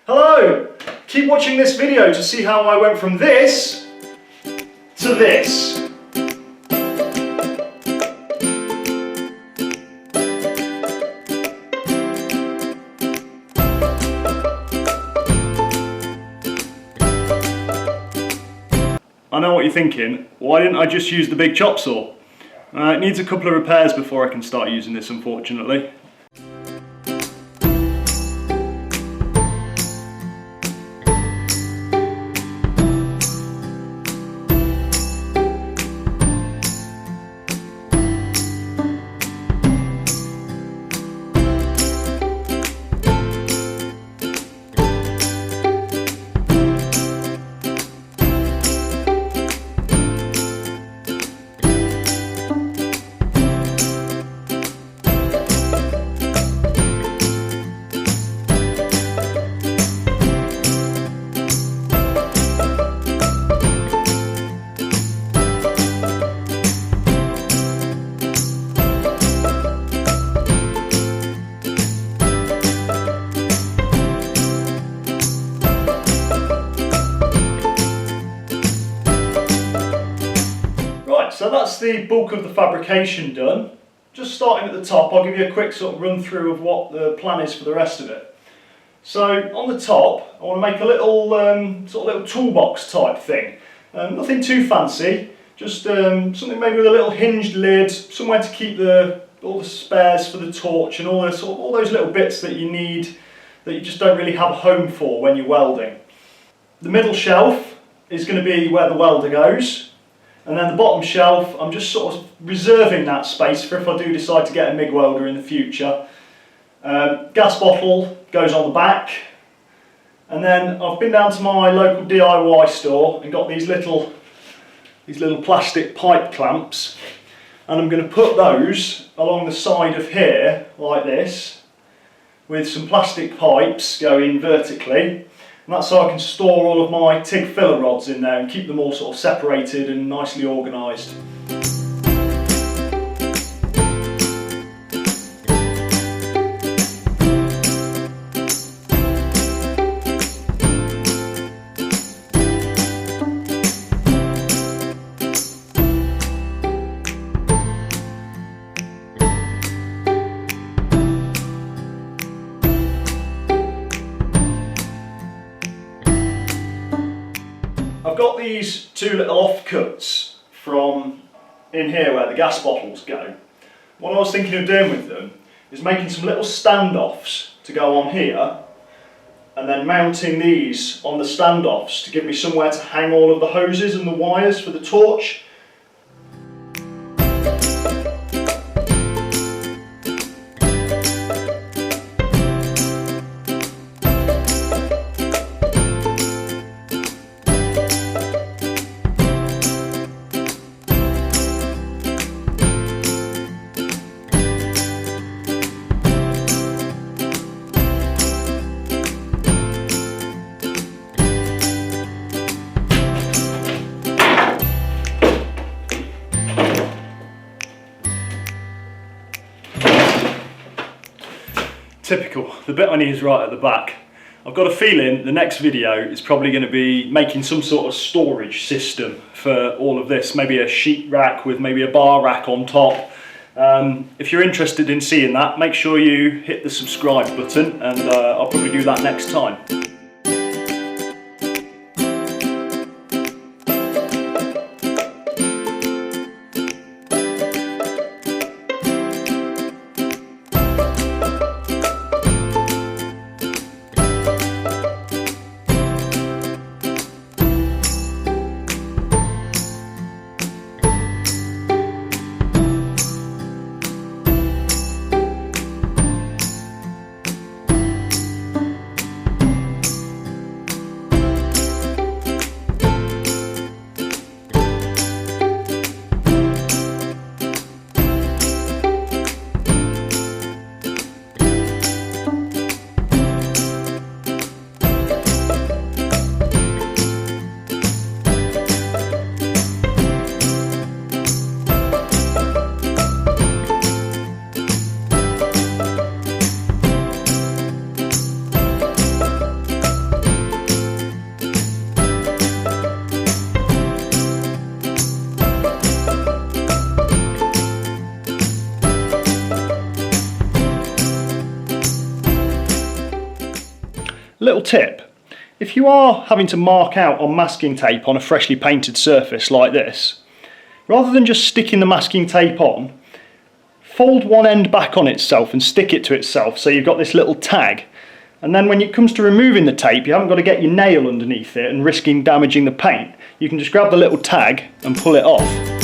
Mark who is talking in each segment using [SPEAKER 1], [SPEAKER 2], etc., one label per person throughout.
[SPEAKER 1] Hello! Keep watching this video to see how I went from this to this. I know what you're thinking, why didn't I just use the big chop saw? It needs a couple of repairs before I can start using this, unfortunately. So that's the bulk of the fabrication done. Just starting at the top, I'll give you a quick sort of run through of what the plan is for the rest of it. So on the top, I want to make a little sort of little toolbox type thing. Nothing too fancy, just something maybe with a little hinged lid, somewhere to keep all the spares for the torch and all those little bits that you need that you just don't really have a home for when you're welding. The middle shelf is going to be where the welder goes. And then the bottom shelf, I'm just sort of reserving that space for if I do decide to get a MIG welder in the future. Gas bottle goes on the back. And then I've been down to my local DIY store and got these little plastic pipe clamps. And I'm going to put those along the side of here, like this, with some plastic pipes going vertically. And that's so I can store all of my TIG filler rods in there and keep them all sort of separated and nicely organised. I've got these two little offcuts from in here where the gas bottles go. What I was thinking of doing with them is making some little standoffs to go on here and then mounting these on the standoffs to give me somewhere to hang all of the hoses and the wires for the torch. Typical, the bit I need is right at the back. I've got a feeling the next video is probably going to be making some sort of storage system for all of this, maybe a sheet rack with maybe a bar rack on top. If you're interested in seeing that, make sure you hit the subscribe button and I'll probably do that next time. Little tip, if you are having to mark out on masking tape on a freshly painted surface like this, rather than just sticking the masking tape on, fold one end back on itself and stick it to itself so you've got this little tag. And then when it comes to removing the tape, you haven't got to get your nail underneath it and risking damaging the paint. You can just grab the little tag and pull it off.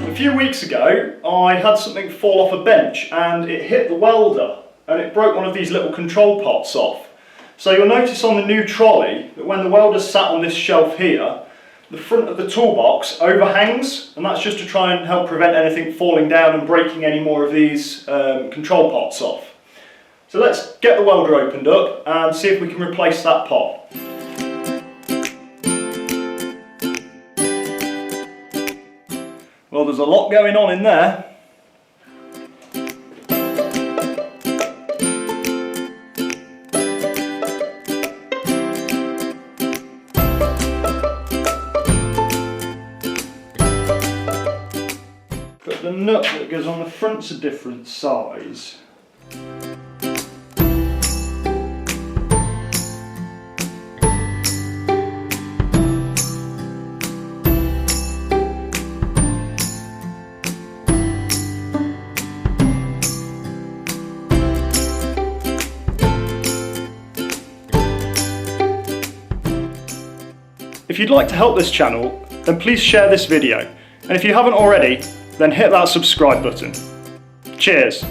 [SPEAKER 1] A few weeks ago I had something fall off a bench and it hit the welder and it broke one of these little control pots off. So you'll notice on the new trolley that when the welder's sat on this shelf here, the front of the toolbox overhangs, and that's just to try and help prevent anything falling down and breaking any more of these control pots off. So let's get the welder opened up and see if we can replace that pot. Well, there's a lot going on in there. But the nut that goes on the front's a different size. If you'd like to help this channel, then please share this video, and if you haven't already, then hit that subscribe button. Cheers!